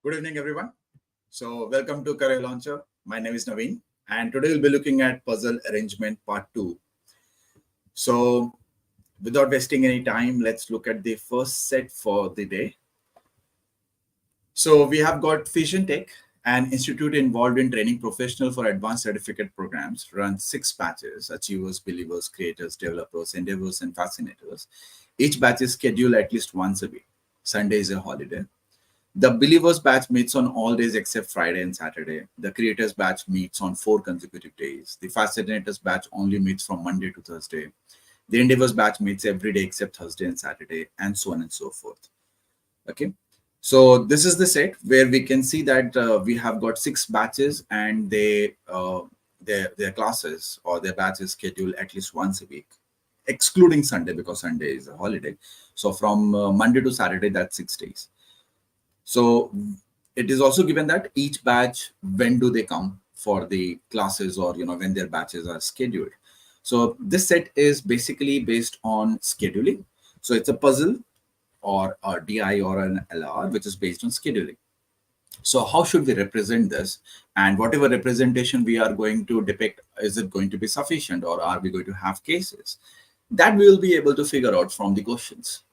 Good evening, everyone. So, welcome to Career Launcher. My name is Naveen, and today we'll be looking at puzzle arrangement part 2. So, without wasting any time, let's look at the first set for the day. So, we have got Fission Tech, an institute involved in training professionals for advanced certificate programs, runs 6 batches: achievers, believers, creators, developers, endeavors, and fascinators. Each batch is scheduled at least once a week. Sunday is a holiday. The Believers batch meets on all days except Friday and Saturday. The Creators batch meets on 4 consecutive days. The Fascinators batch only meets from Monday to Thursday. The Endeavors batch meets every day except Thursday and Saturday, and so on and so forth. Okay. So this is the set where we can see that we have got 6 batches, and their classes or their batches scheduled at least once a week, excluding Sunday because Sunday is a holiday. So from Monday to Saturday, that's 6 days. So it is also given that each batch, when do they come for the classes, or when their batches are scheduled. So this set is basically based on scheduling. So it's a puzzle or a DI or an LR, which is based on scheduling. So how should we represent this? And whatever representation we are going to depict, is it going to be sufficient, or are we going to have cases? That we will be able to figure out from the questions.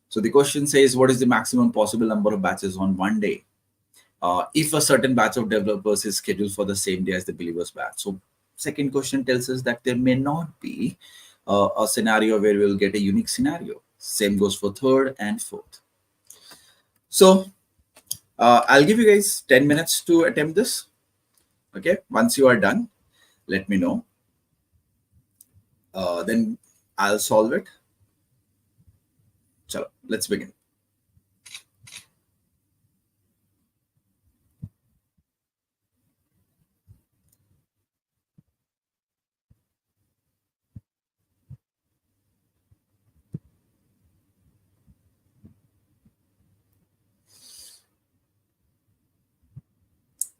So the question says, what is the maximum possible number of batches on one day? If a certain batch of developers is scheduled for the same day as the Believers batch. So second question tells us that there may not be a scenario where we'll get a unique scenario. Same goes for third and fourth. So I'll give you guys 10 minutes to attempt this. Okay, once you are done, let me know. Then I'll solve it. Chalo, let's begin.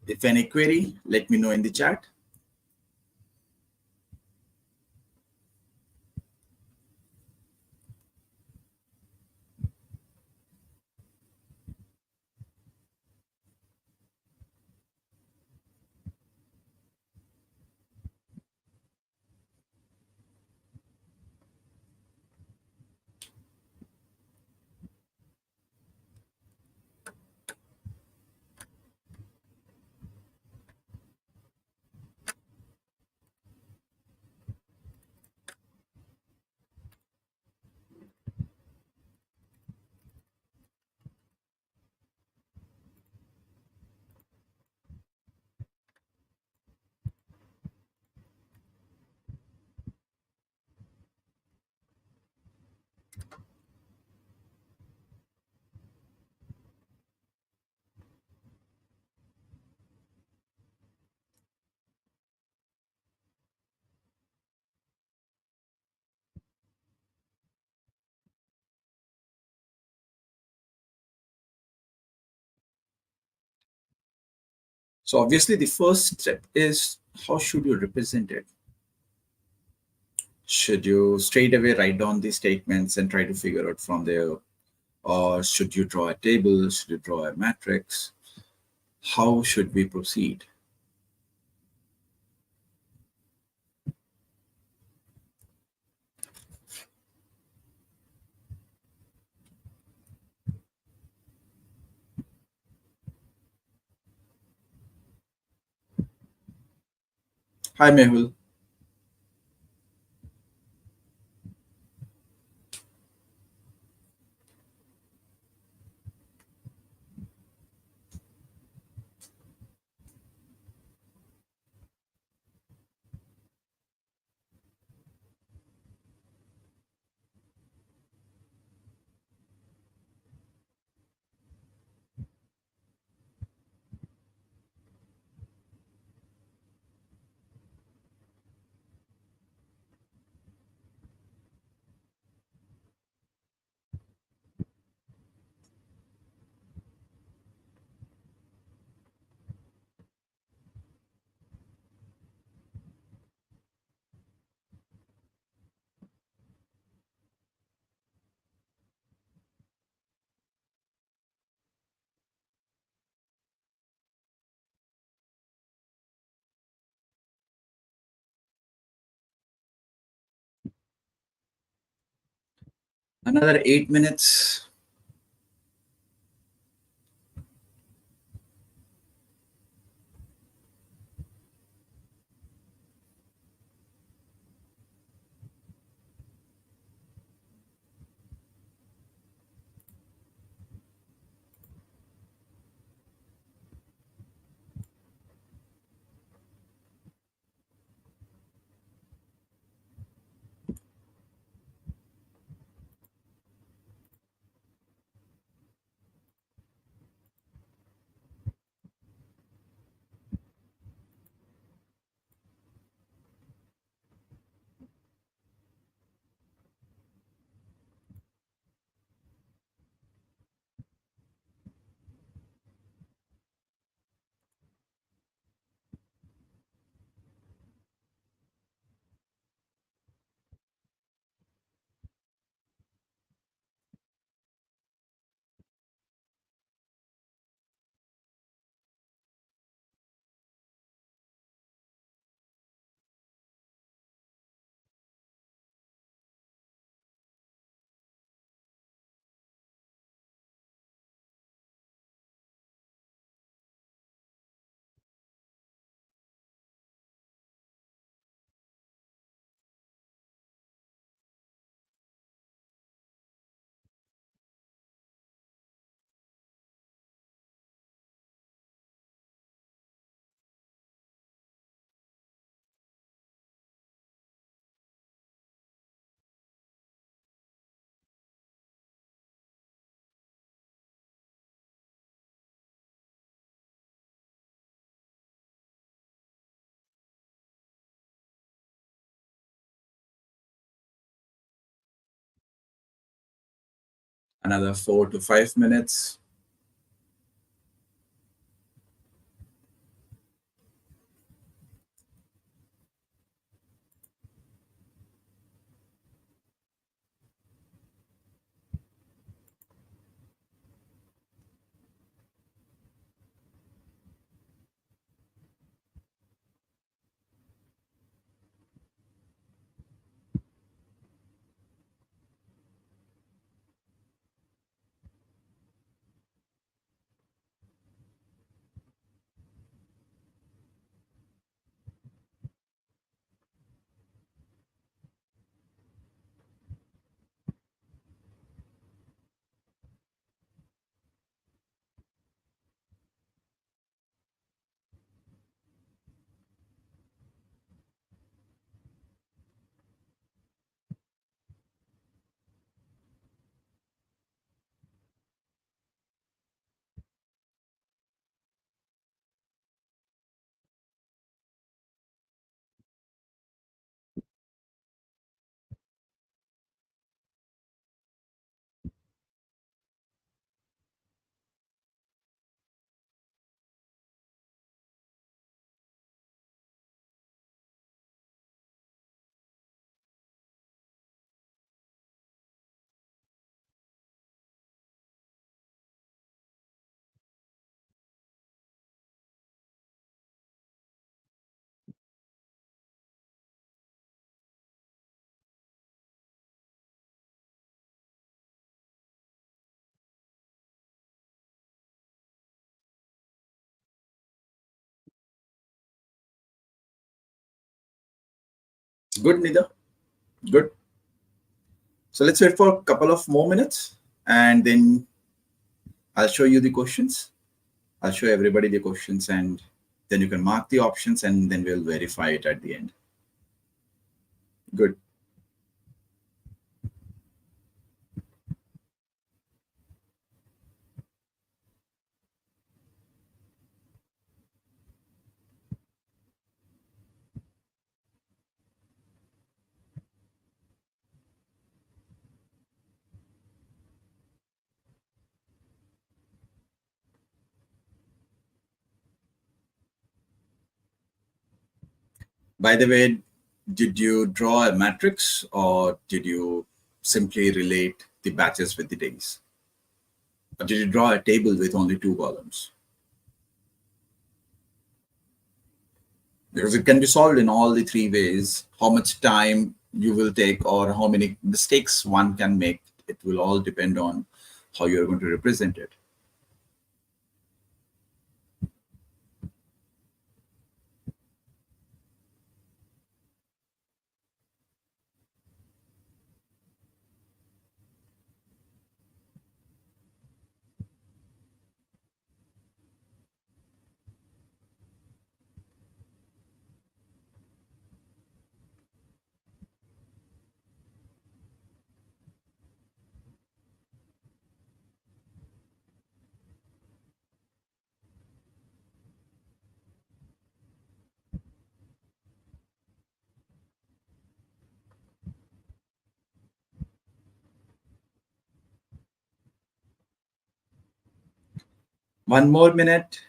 If any query, let me know in the chat. So obviously the first step is, how should you represent it? Should you straight away write down the statements and try to figure out from there? Or should you draw a table? Should you draw a matrix? How should we proceed? Hi, Mehul. Another 8 minutes. Another 4 to 5 minutes. Good, Nida. Good. So let's wait for a couple of more minutes and then I'll show you the questions. I'll show everybody the questions and then you can mark the options and then we'll verify it at the end. Good. By the way, did you draw a matrix or did you simply relate the batches with the days? Or did you draw a table with only 2 columns? Because it can be solved in all the 3 ways. How much time you will take or how many mistakes one can make It will all depend on how you're going to represent it. One more minute.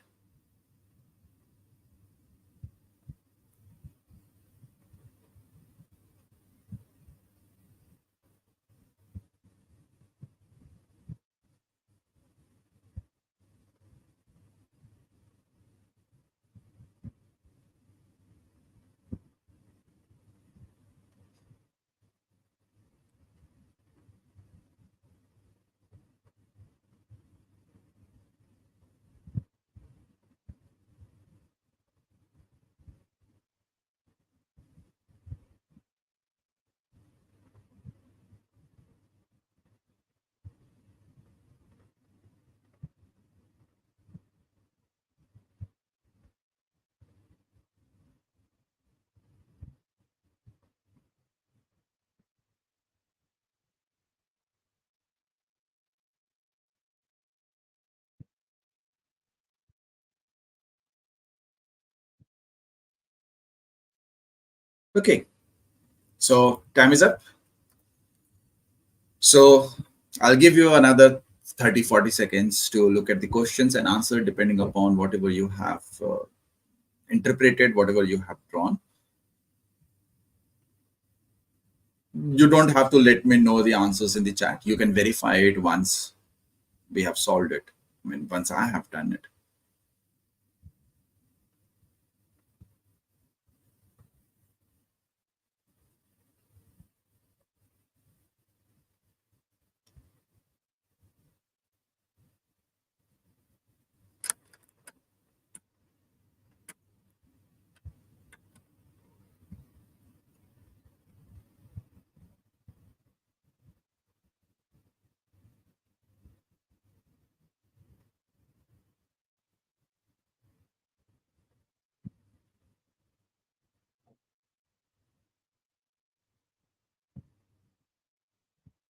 Okay, so time is up. So I'll give you another 30-40 seconds to look at the questions and answer depending upon whatever you have interpreted, whatever you have drawn. You don't have to let me know the answers in the chat. You can verify it once we have solved it. I mean, once I have done it.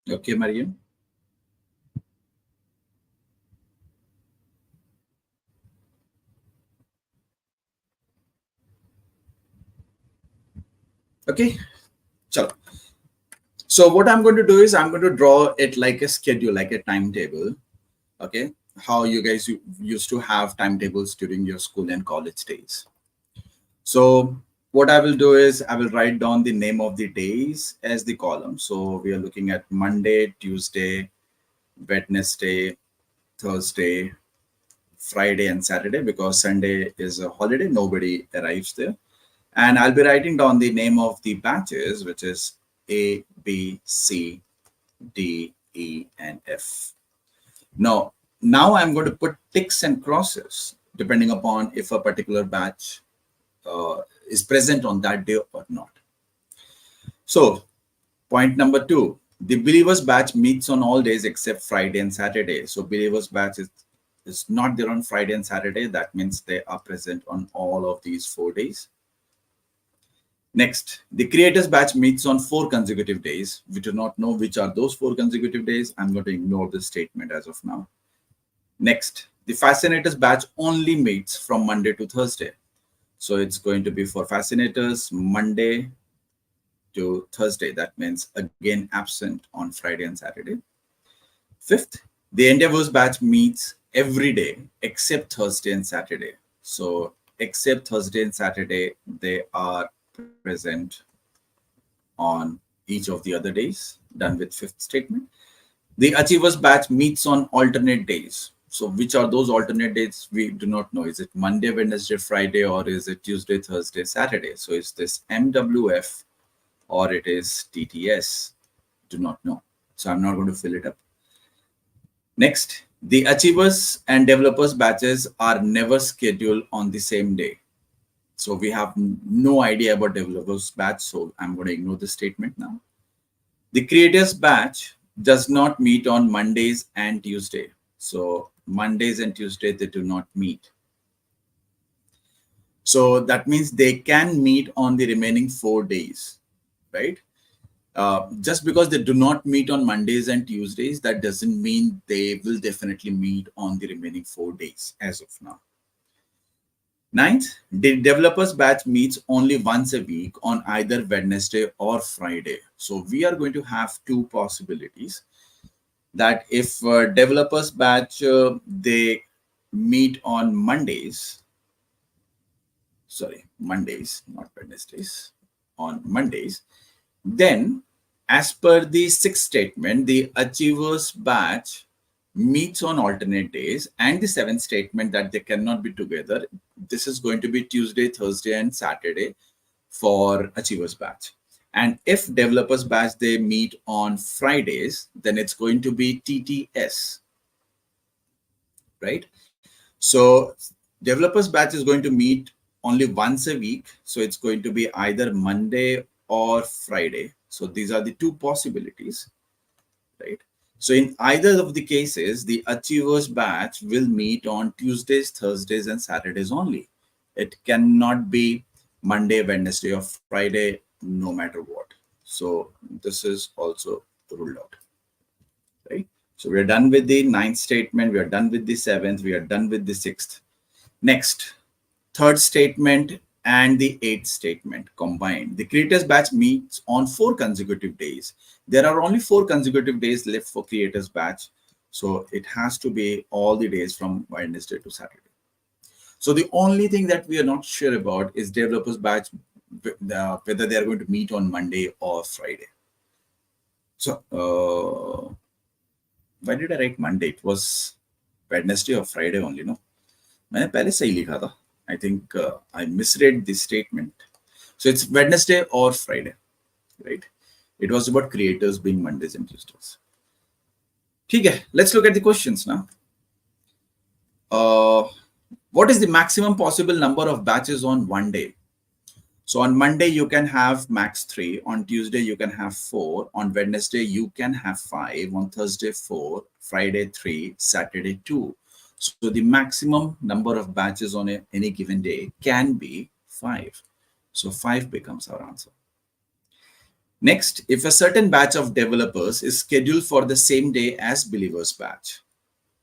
Okay, Mariam. Okay, so what I'm going to do is I'm going to draw it like a schedule, like a timetable. Okay, how you guys used to have timetables during your school and college days. So what I will do is I will write down the name of the days as the column. So we are looking at Monday, Tuesday, Wednesday, Thursday, Friday, and Saturday, because Sunday is a holiday. Nobody arrives there. And I'll be writing down the name of the batches, which is A, B, C, D, E, and F. Now I'm going to put ticks and crosses depending upon if a particular batch is present on that day or not. So point number 2, the believers batch meets on all days except Friday and Saturday. So believers batch is not there on Friday and Saturday. That means they are present on all of these 4 days. Next, the creators batch meets on 4 consecutive days. We do not know which are those 4 consecutive days. I'm going to ignore this statement as of now. Next, the fascinators batch only meets from Monday to Thursday. So it's going to be for fascinators Monday to Thursday. That means again absent on Friday and Saturday. Fifth, the endeavors batch meets every day except Thursday and Saturday. So except Thursday and Saturday, they are present on each of the other days. Done with fifth statement. The achievers batch meets on alternate days. So which are those alternate dates? We do not know. Is it Monday, Wednesday, Friday, or is it Tuesday, Thursday, Saturday? So is this MWF or it is TTS? Do not know. So I'm not going to fill it up. Next, the achievers and developers batches are never scheduled on the same day. So we have no idea about developers batch. So I'm going to ignore this statement now. The creators batch does not meet on Mondays and Tuesday. So Mondays and Tuesday, they do not meet. So that means they can meet on the remaining 4 days, right? Just because they do not meet on Mondays and Tuesdays, that doesn't mean they will definitely meet on the remaining 4 days as of now. Ninth, the developers batch meets only once a week on either Wednesday or Friday. So we are going to have two possibilities, that if developers batch, they meet on Mondays, not Wednesdays, on Mondays, then as per the sixth statement, the achievers batch meets on alternate days, and the seventh statement that they cannot be together. This is going to be Tuesday, Thursday, and Saturday for achievers batch. And if developers batch, they meet on Fridays, then it's going to be TTS, right? So developers batch is going to meet only once a week. So it's going to be either Monday or Friday. So these are the two possibilities, right? So in either of the cases, the achievers batch will meet on Tuesdays, Thursdays, and Saturdays only. It cannot be Monday, Wednesday, or Friday, no matter what. So this is also ruled out, right? So we are done with the ninth statement. We are done with the seventh. We are done with the sixth. Next, third statement and the eighth statement combined. The creators batch meets on 4 consecutive days. There are only 4 consecutive days left for creators batch. So it has to be all the days from Wednesday to Saturday. So the only thing that we are not sure about is developers batch, whether they are going to meet on Monday or Friday. So why did I write Monday? It was Wednesday or Friday only, no? मैंने पहले सही लिखा था. I think I misread this statement. So it's Wednesday or Friday, right? It was about creators being Mondays and Tuesdays. Okay, let's look at the questions now. What is the maximum possible number of batches on one day? So on Monday, you can have max 3. On Tuesday, you can have 4. On Wednesday, you can have 5. On Thursday, 4. Friday, 3. Saturday, 2. So the maximum number of batches on any given day can be 5. So 5 becomes our answer. Next, if a certain batch of developers is scheduled for the same day as believers batch.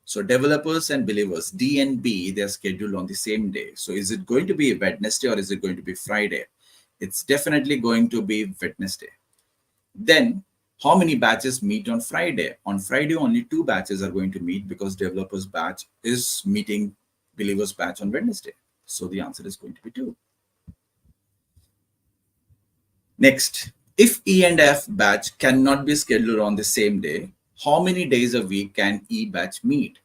So developers and believers, D and B, they're scheduled on the same day. So is it going to be Wednesday or is it going to be Friday? It's definitely going to be Wednesday. Then how many batches meet on Friday? On Friday, only 2 batches are going to meet because developers batch is meeting believers batch on Wednesday. So the answer is going to be 2. Next, if E and F batch cannot be scheduled on the same day, how many days a week can E batch meet?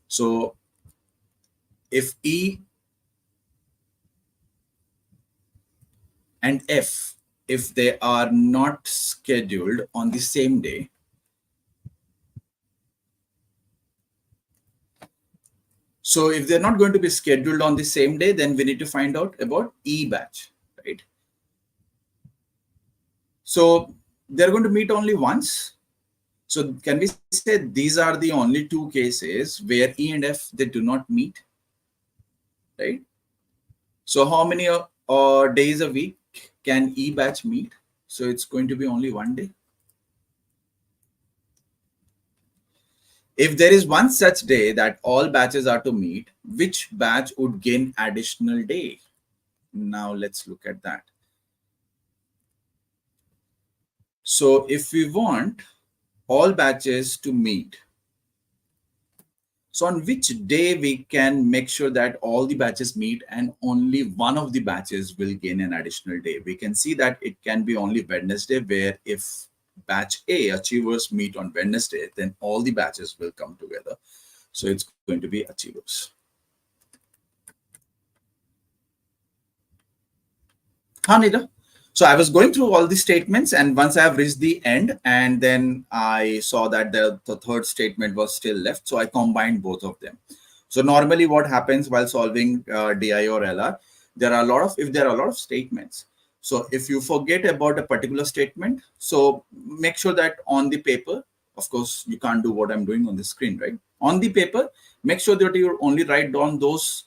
So if E and F, if they are not scheduled on the same day, so if they're not going to be scheduled on the same day, then we need to find out about E batch, right? So they're going to meet only once. So can we say these are the only 2 cases where E and F, they do not meet, right? So how many days a week can E batch meet? So it's going to be only 1 day. If there is one such day that all batches are to meet, which batch would gain additional day? Now let's look at that. So if we want all batches to meet, so on which day we can make sure that all the batches meet and only one of the batches will gain an additional day? We can see that it can be only Wednesday, where if batch A achievers meet on Wednesday, then all the batches will come together. So it's going to be achievers. Hanida. So I was going through all the statements, and once I have reached the end, and then I saw that the third statement was still left. So I combined both of them. So normally what happens while solving DI or LR, if there are a lot of statements. So if you forget about a particular statement, so make sure that on the paper, of course, you can't do what I'm doing on the screen, right? On the paper, make sure that you only write down those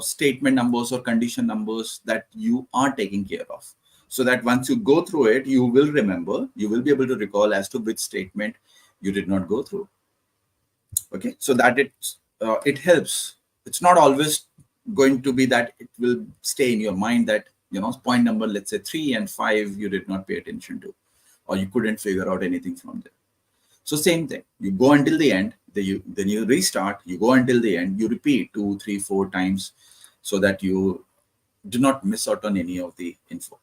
statement numbers or condition numbers that you are taking care of, so that once you go through it, you will remember, you will be able to recall as to which statement you did not go through. Okay, so that it helps. It's not always going to be that it will stay in your mind that, point number, let's say 3 and 5, you did not pay attention to, or you couldn't figure out anything from there. So same thing, you go until the end, then you restart, you go until the end, you repeat 2, 3, 4 times, so that you do not miss out on any of the info.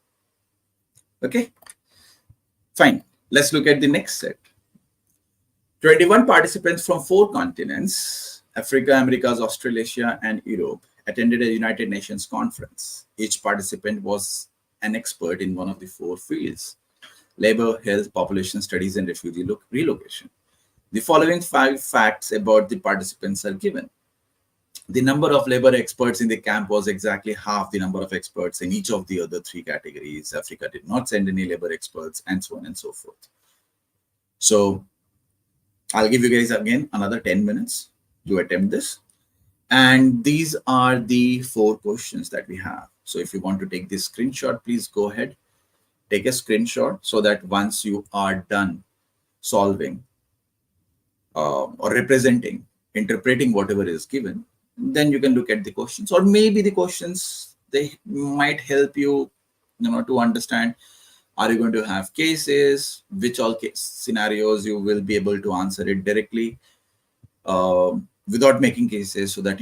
Okay, fine. Let's look at the next set. 21 participants from 4 continents, Africa, Americas, Australasia, and Europe, attended a United Nations conference. Each participant was an expert in one of the 4 fields: labor, health, population studies, and refugee relocation. The following 5 facts about the participants are given. The number of labor experts in the camp was exactly half the number of experts in each of the other 3 categories. Africa did not send any labor experts, and so on and so forth. So I'll give you guys again another 10 minutes to attempt this. And these are the 4 questions that we have. So if you want to take this screenshot, please go ahead, take a screenshot, so that once you are done solving or representing, interpreting whatever is given, then you can look at the questions, or maybe the questions, they might help you, to understand, are you going to have cases, which all case scenarios you will be able to answer it directly without making cases, so that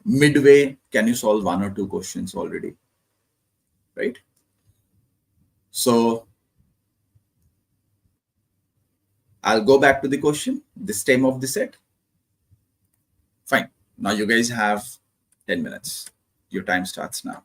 midway, can you solve 1 or 2 questions already, right? So I'll go back to the question, this time of the set. Fine. Now you guys have 10 minutes. Your time starts now.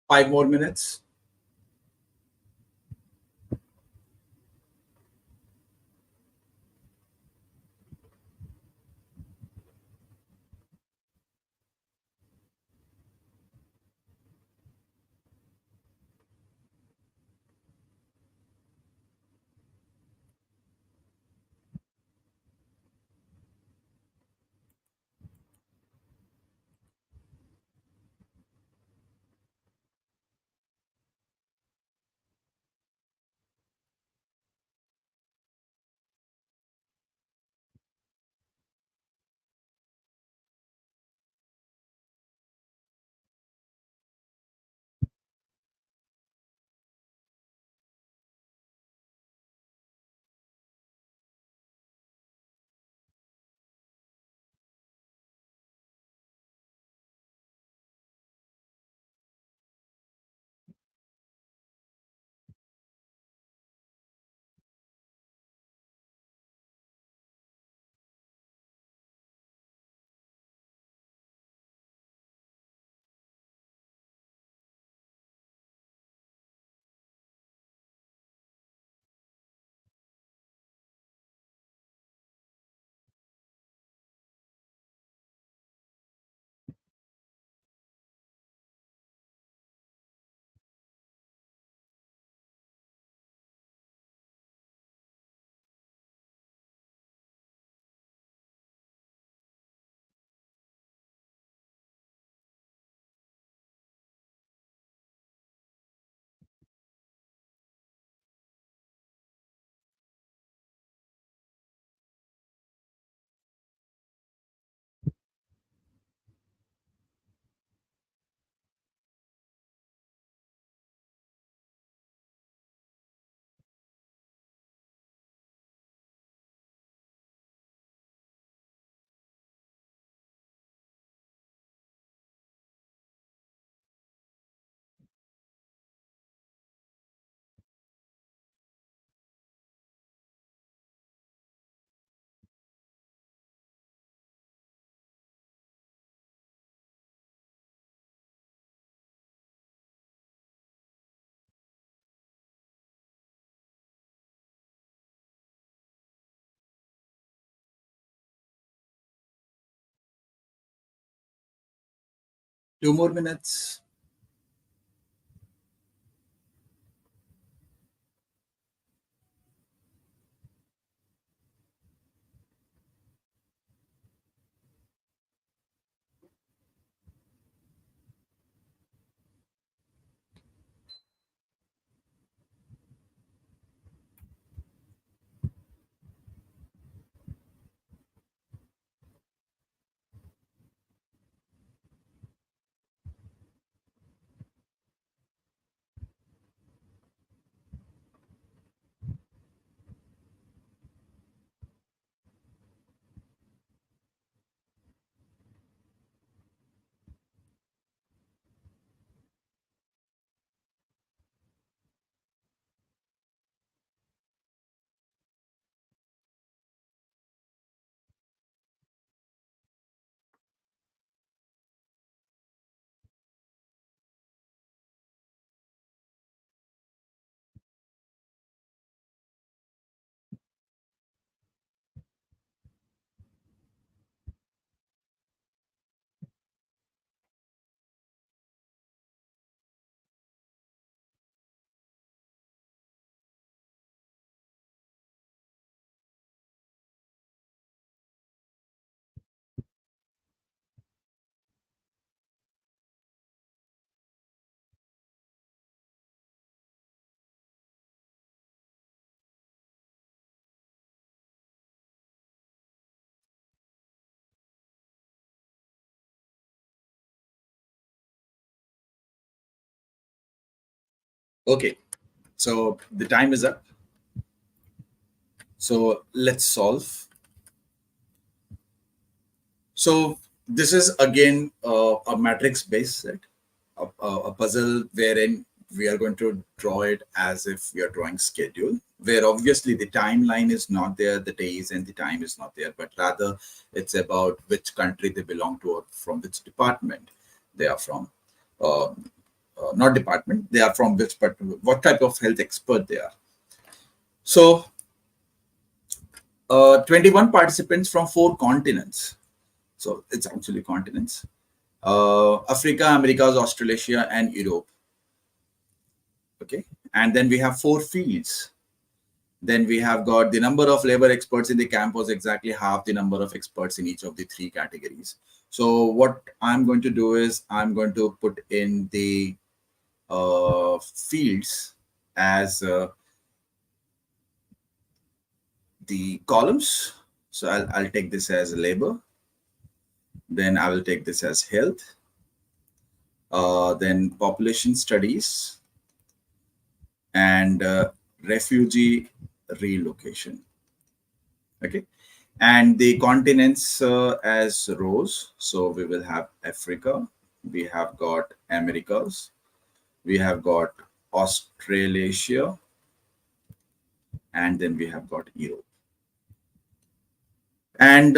5 more minutes. Two more minutes. Okay, so the time is up. So let's solve. So this is again a matrix based set, a puzzle wherein we are going to draw it as if we are drawing schedule, where obviously the timeline is not there, the days and the time is not there, but rather it's about which country they belong to or from which department they are from. not department, they are from which, but what type of health expert they are. So 21 participants from 4 continents. So it's actually continents. Africa, Americas, Australasia, and Europe. Okay. And then we have 4 fields. Then we have got the number of labor experts in the camp was exactly half the number of experts in each of the 3 categories. So what I'm going to do is I'm going to put in the fields as the columns. So I'll take this as labor. Then I will take this as health. Then population studies and refugee relocation. Okay. And the continents as rows. So we will have Africa. We have got Americas. We have got Australasia. And then we have got Europe. And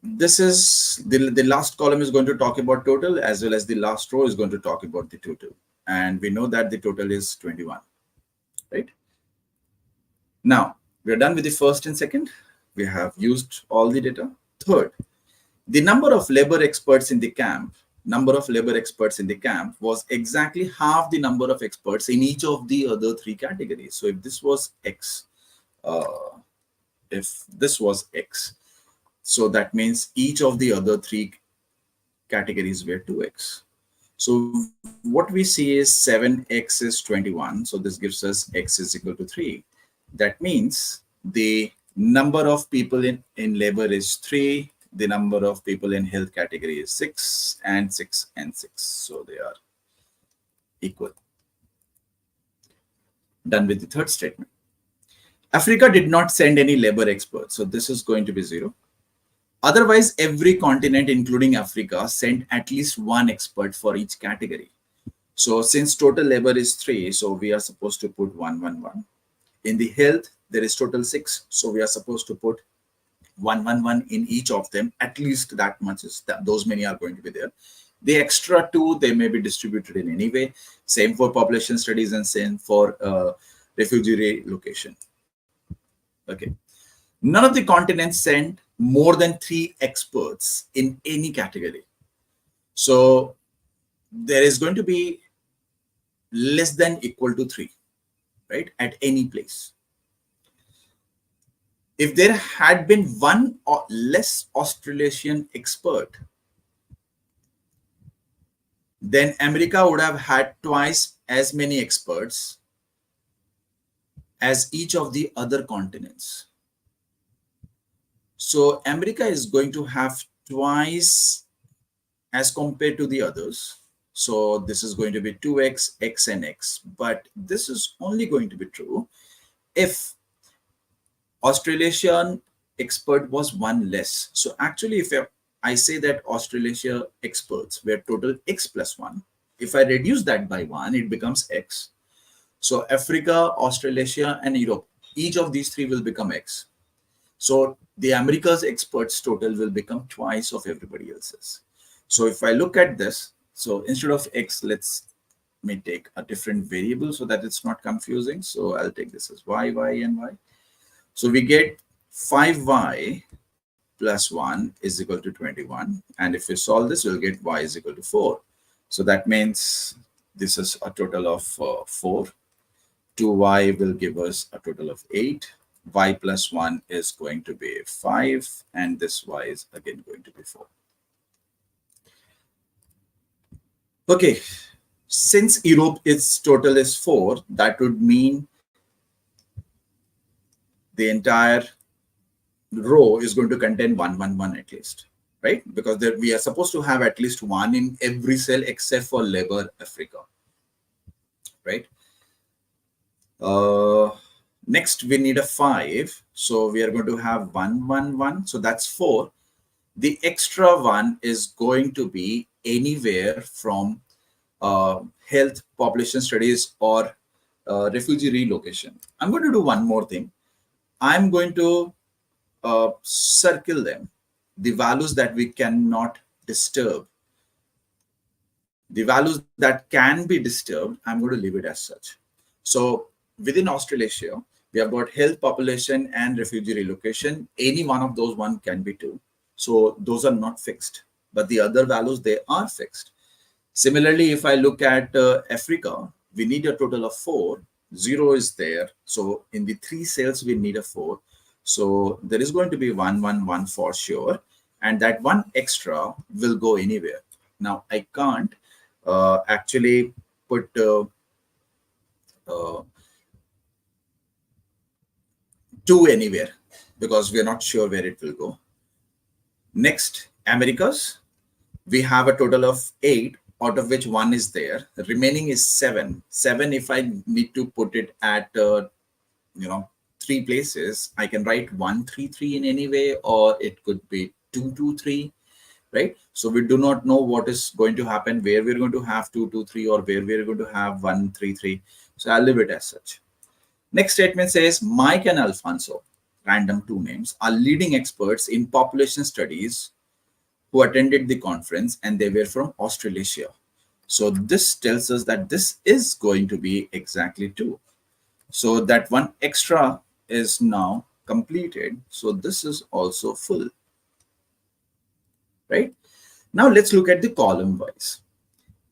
this is the last column is going to talk about total, as well as the last row is going to talk about the total. And we know that the total is 21, right? Now, we're done with the first and second. We have used all the data. Third, the number of labor experts in the camp, was exactly half the number of experts in each of the other 3 categories. So if this was X, so that means each of the other 3 categories were 2x. So what we see is 7x is 21. So this gives us x is equal to 3. That means the number of people in labor is 3. The number of people in health category is 6 and 6 and 6. So they are equal. Done with the third statement. Africa did not send any labor experts. So this is going to be 0. Otherwise, every continent, including Africa, sent at least 1 expert for each category. So since total labor is 3, so we are supposed to put 1, 1, 1. In the health, there is total 6. So we are supposed to put 1, 1, 1 in each of them. At least that much is that. Those many are going to be there. The extra 2, they may be distributed in any way. Same for population studies and same for refugee relocation. Okay. None of the continents sent more than 3 experts in any category. So there is going to be less than equal to 3, right, at any place. If there had been 1 or less Australasian expert, then America would have had twice as many experts as each of the other continents. So America is going to have twice as compared to the others. So this is going to be 2x, x and x. But this is only going to be true if Australasian expert was 1 less. So actually, if I say that Australasia experts were total x plus 1, if I reduce that by 1, it becomes x. So Africa, Australasia and Europe, each of these 3 will become x. So the America's experts total will become twice of everybody else's. So if I look at this, so instead of x, let's take a different variable so that it's not confusing. So I'll take this as y, y, and y. So we get 5y plus 1 is equal to 21. And if we solve this, we'll get y is equal to 4. So that means this is a total of 4. 2y will give us a total of 8. Y plus 1 is going to be 5, and this y is again going to be 4. Okay, since Europe its total is 4, that would mean the entire row is going to contain 1, 1, 1 at least, right? Because there, we are supposed to have at least 1 in every cell except for labor Africa, right? Next, we need a 5. So we are going to have 1, 1, 1. So that's 4. The extra 1 is going to be anywhere from health, population studies, or refugee relocation. I'm going to do one more thing. I'm going to circle them, the values that we cannot disturb. The values that can be disturbed, I'm going to leave it as such. So within Australasia, we have got health, population, and refugee relocation. Any one of those one can be two. So those are not fixed, but the other values, they are fixed. Similarly, if I look at Africa, we need a total of 4. 0 is there. So in the 3 cells, we need a 4. So there is going to be 1, 1, 1 for sure. And that one extra will go anywhere. Now, I can't actually put uh, 2 anywhere because we are not sure where it will go. Next, Americas. We have a total of 8, out of which 1 is there. The remaining is 7. 7, if I need to put it at 3 places, I can write 1, 3, 3 in any way, or it could be 2, 2, 3, right? So we do not know what is going to happen, where we're going to have 2, 2, 3, or where we're going to have 1, 3, 3. So I'll leave it as such. Next statement says, Mike and Alfonso, random 2 names, are leading experts in population studies who attended the conference, and they were from Australasia. So this tells us that this is going to be exactly 2. So that one extra is now completed. So this is also full, right? Now let's look at the column wise.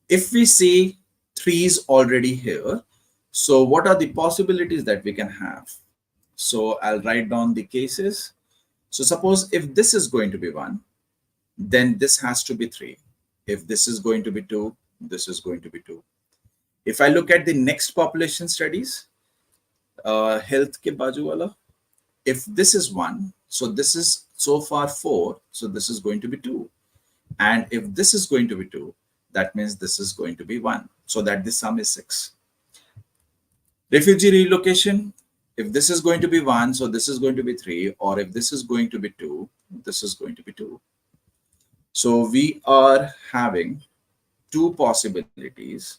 If we see 3 is already here, so what are the possibilities that we can have? So I'll write down the cases. So suppose if this is going to be 1, then this has to be 3. If this is going to be 2, this is going to be 2. If I look at the next population studies, health ke baaju wala, if this is 1, so this is so far 4, so this is going to be 2. And if this is going to be 2, that means this is going to be 1. So that the sum is 6. Refugee relocation, if this is going to be 1, so this is going to be 3, or if this is going to be 2, this is going to be 2. So we are having 2 possibilities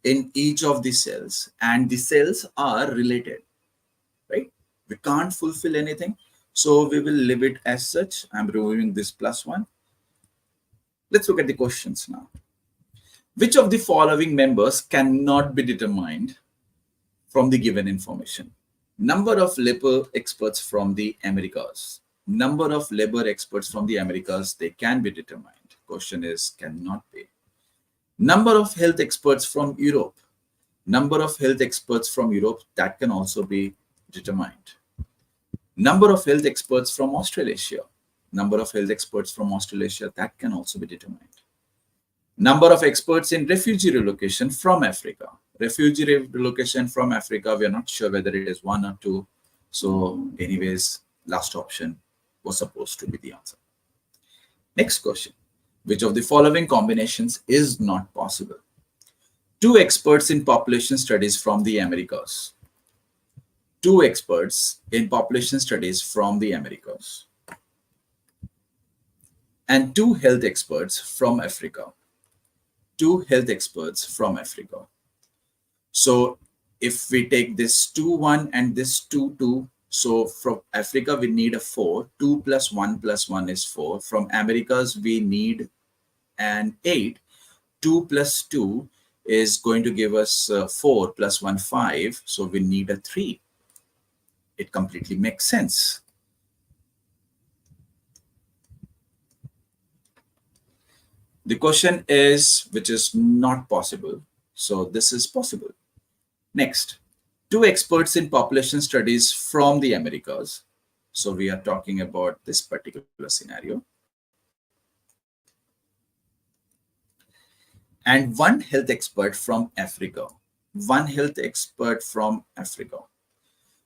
in each of the cells, and the cells are related, right? We can't fulfill anything. So we will leave it as such. I'm removing this +1. Let's look at the questions now. Which of the following members cannot be determined from the given information? Number of labor experts from the Americas. Number of labor experts from the Americas, they can be determined. Question is, cannot be. Number of health experts from Europe. Number of health experts from Europe, that can also be determined. Number of health experts from Australasia. Number of health experts from Australasia, that can also be determined. Number of experts in refugee relocation from Africa. Refugee relocation from Africa, we are not sure whether it is 1 or 2. So anyways, last option was supposed to be the answer. Next question. Which of the following combinations is not possible? 2 experts in population studies from the Americas. 2 experts in population studies from the Americas. And 2 health experts from Africa. 2 health experts from Africa. So if we take this 2, 1 and this 2, 2, so from Africa, we need a 4. 2 plus 1 plus 1 is 4. From Americas, we need an 8. 2 plus 2 is going to give us 4 plus 1, 5. So we need a 3. It completely makes sense. The question is, which is not possible. So this is possible. Next. 2 experts in population studies from the Americas. So we are talking about this particular scenario. And 1 health expert from Africa. 1 health expert from Africa.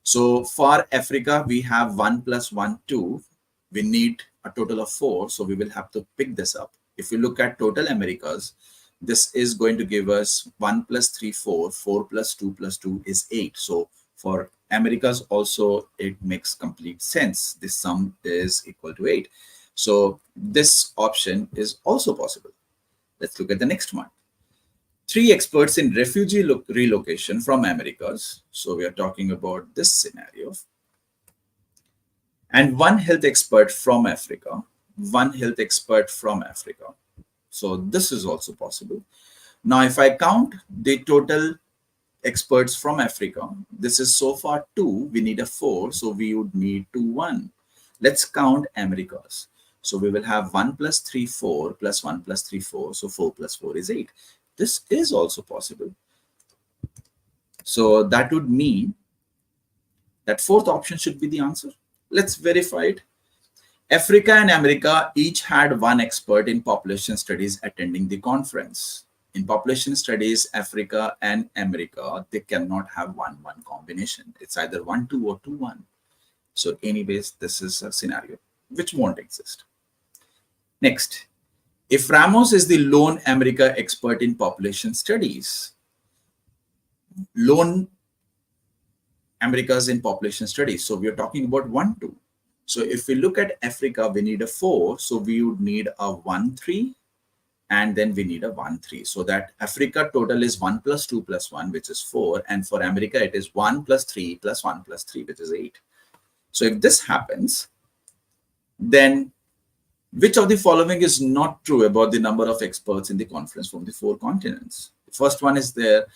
So for Africa, we have 1 plus 1, 2. We need a total of 4. So we will have to pick this up. If you look at total Americas, this is going to give us 1 plus 3, 4. 4 plus 2 plus 2 is 8. So for Americas also, it makes complete sense. This sum is equal to 8. So this option is also possible. Let's look at the next one. 3 experts in refugee relocation from Americas. So we are talking about this scenario. And 1 health expert from Africa. 1 health expert from Africa. So this is also possible. Now, if I count the total experts from Africa, this is so far 2, we need a 4, so we would need to 1. Let's count Americas. So we will have 1 plus 3, 4, plus 1 plus 3, 4. So 4 plus 4 is 8. This is also possible. So that would mean that fourth option should be the answer. Let's verify it. Africa and America each had one expert in population studies attending the conference. In population studies, Africa and America, they cannot have 1-1 combination. It's either 1-2 or 2-1. So anyways, this is a scenario which won't exist. Next, if Ramos is the lone America expert in population studies, lone Americas in population studies. So we are talking about 1-2. So if we look at Africa, we need a 4. So we would need a 1-3. And then we need a 1-3. So that Africa total is 1 plus 2 plus 1, which is 4. And for America, it is 1 plus 3 plus 1 plus 3, which is 8. So if this happens, then which of the following is not true about the number of experts in the conference from the 4 continents? The first one is there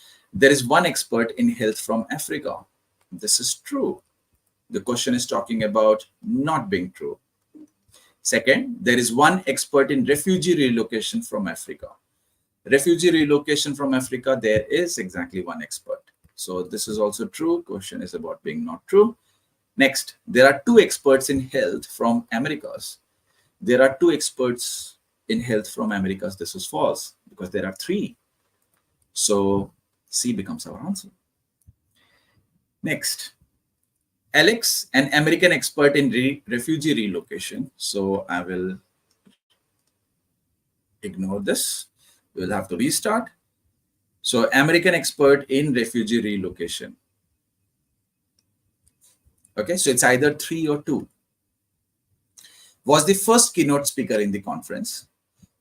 is one expert in health from Africa. This is true. The question is talking about not being true. Second, there is one expert in refugee relocation from Africa. Refugee relocation from Africa, there is exactly one expert. So this is also true. Question is about being not true. Next, there are 2 experts in health from Americas. There are 2 experts in health from Americas. This is false because there are 3. So C becomes our answer. Next, Alex, an American expert in refugee relocation. So I will ignore this. We'll have to restart. So American expert in refugee relocation. Okay, so it's either 3 or 2. Was the first keynote speaker in the conference.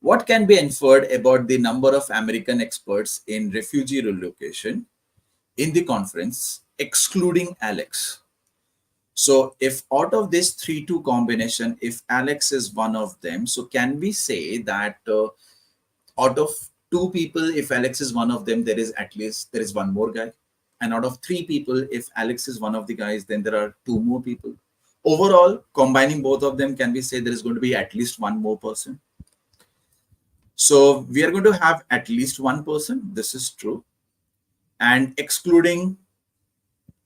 What can be inferred about the number of American experts in refugee relocation in the conference, excluding Alex? So if out of this 3-2 combination, if Alex is one of them, so can we say that out of 2 people, if Alex is one of them, there is one more guy? And out of 3 people, if Alex is one of the guys, then there are 2 more people. Overall, combining both of them, can we say there is going to be at least 1 more person? So we are going to have at least 1 person. This is true. And excluding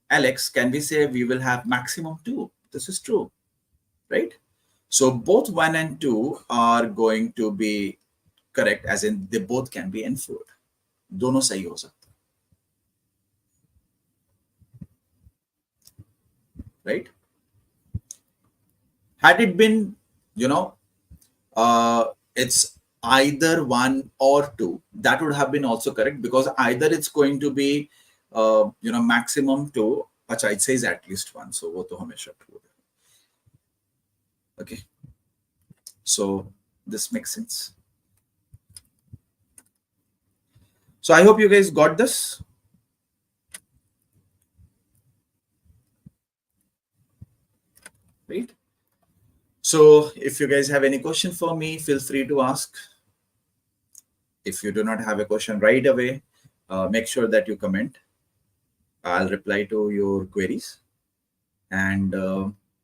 Alex, can we say we will have maximum 2? This is true, right? So both 1 and 2 are going to be correct, as in they both can be inferred. दोनों सही हो सकता, right? Had it been, it's either 1 or 2, that would have been also correct, because either it's going to be maximum 2. Acha, it says at least 1, so wo to hamesha true. Okay, so this makes sense. So I hope you guys got this. Right? So if you guys have any question for me, feel free to ask. If you do not have a question right away, make sure that you comment. I'll reply to your queries. And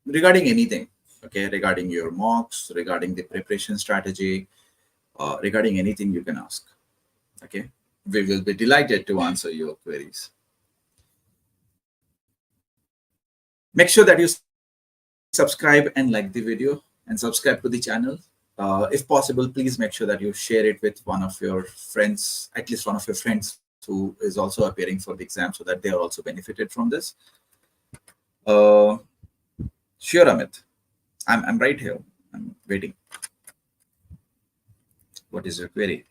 regarding anything, okay, regarding your mocks, regarding the preparation strategy, regarding anything you can ask. Okay, we will be delighted to answer your queries. Make sure that you subscribe and like the video and subscribe to the channel. If possible, please make sure that you share it with one of your friends, at least one of your friends who is also appearing for the exam, so that they are also benefited from this. Sure, Amit. I'm right here. I'm waiting. What is your query?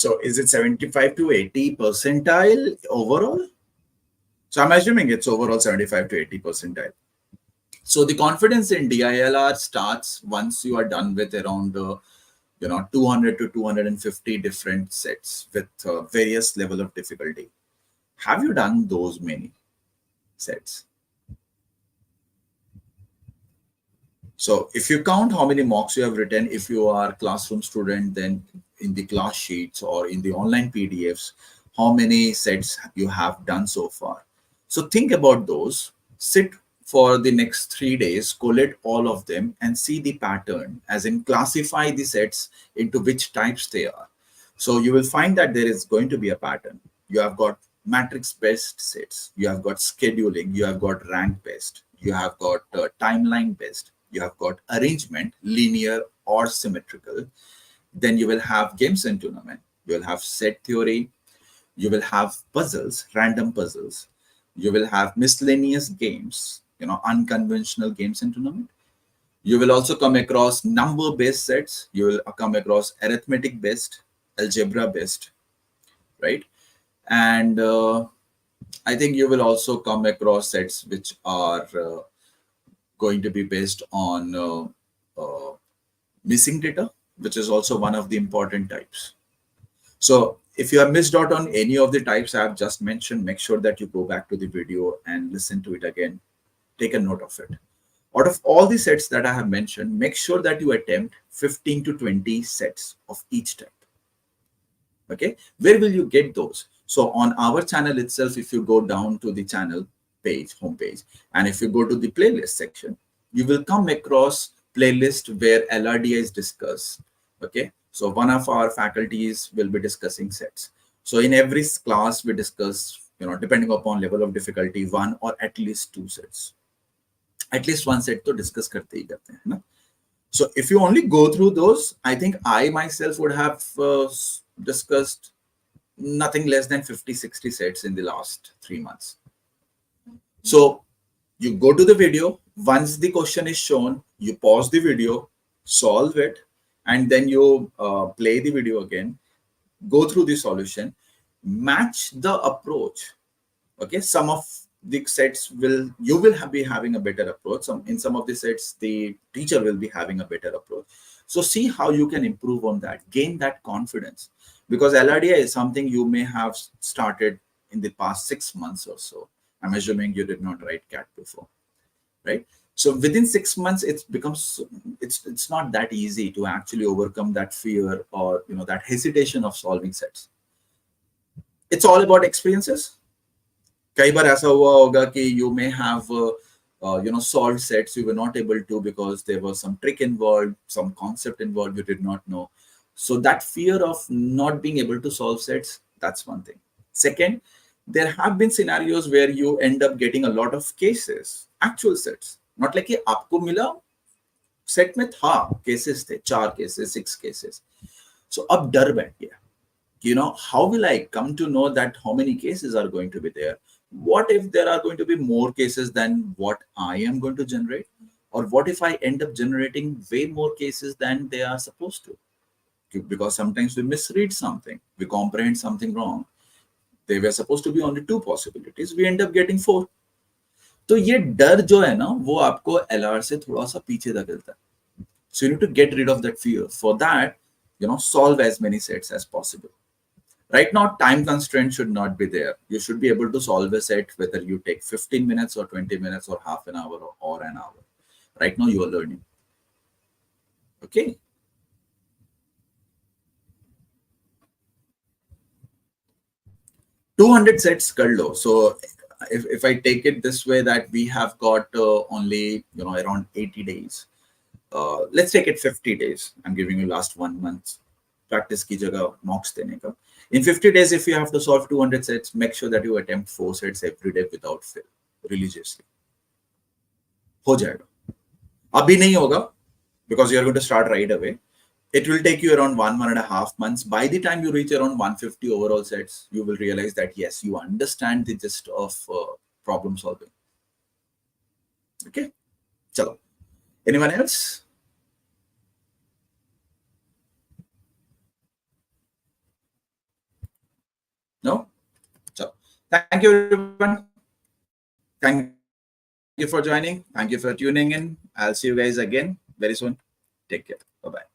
So is it 75 to 80 percentile overall? So I'm assuming it's overall 75 to 80 percentile. So the confidence in DILR starts once you are done with around 200 to 250 different sets with various level of difficulty. Have you done those many sets? So if you count how many mocks you have written, if you are a classroom student, then in the class sheets or in the online PDFs, how many sets you have done so far. So think about those, sit for the next 3 days, collate all of them and see the pattern, as in classify the sets into which types they are. So you will find that there is going to be a pattern. You have got matrix based sets, you have got scheduling, you have got rank based, you have got timeline based, you have got arrangement, linear or symmetrical. Then you will have games and tournament. You will have set theory. You will have puzzles, random puzzles. You will have miscellaneous games, unconventional games and tournament. You will also come across number-based sets. You will come across arithmetic-based, algebra-based, right? And I think you will also come across sets which are going to be based on missing data, which is also one of the important types. So if you have missed out on any of the types I have just mentioned, make sure that you go back to the video and listen to it again. Take a note of it. Out of all the sets that I have mentioned, make sure that you attempt 15 to 20 sets of each type. Okay, where will you get those? So on our channel itself, if you go down to the channel page, homepage, and if you go to the playlist section, you will come across playlist where LRDI is discussed. Okay, so one of our faculties will be discussing sets. So in every class we discuss, depending upon level of difficulty, one or at least two sets. At least one set to discuss karte hi karte hain na? So if you only go through those, I think I myself would have discussed nothing less than 50-60 sets in the last 3 months. So you go to the video. Once the question is shown, you pause the video, solve it, and then you play the video again, go through the solution, match the approach. Okay, some of the sets you will be having a better approach. In some of the sets, the teacher will be having a better approach. So see how you can improve on that, gain that confidence, because LRDI is something you may have started in the past 6 months or so. I'm assuming you did not write CAT before, right? So within 6 months, it's not that easy to actually overcome that fear or that hesitation of solving sets. It's all about experiences. कई बार ऐसा हुआ होगा कि you may have solved sets you were not able to because there was some trick involved, some concept involved you did not know. So that fear of not being able to solve sets, that's one thing. Second, there have been scenarios where you end up getting a lot of cases, actual sets, not like कि आपको मिला set में था cases थे 4 cases 6 cases. So अब डर बैठ गया, how will I come to know that how many cases are going to be there? What if there are going to be more cases than what I am going to generate? Or what if I end up generating way more cases than they are supposed to? Because sometimes we misread something, we comprehend something wrong. They were supposed to be only 2 possibilities, we end up getting 4. तो ये डर जो है ना, वो आपको LR से थोड़ा सा पीछे धकेलता है. So you need to get rid of that fear. For that, solve as many sets as possible. Right now, time constraint should not be there. You should be able to solve a set whether you take 15 minutes or 20 minutes or half an hour or an hour. Right now, you are learning. Okay. $200 sets kar lo. So if I take it this way, that we have got only around 80 days. Let's take it 50 days. I'm giving you last 1 month practice ki jagah mocks dene ka. In 50 days, if you have to solve 200 sets, make sure that you attempt 4 sets every day without fail, religiously. हो जाएगा. अभी नहीं होगा because you are going to start right away. It will take you around 1.5 months. By the time you reach around 150 overall sets, you will realize that yes, you understand the gist of problem solving. Okay, chalo. Anyone else? Thank you, everyone. Thank you for joining. Thank you for tuning in. I'll see you guys again very soon. Take care. Bye-bye.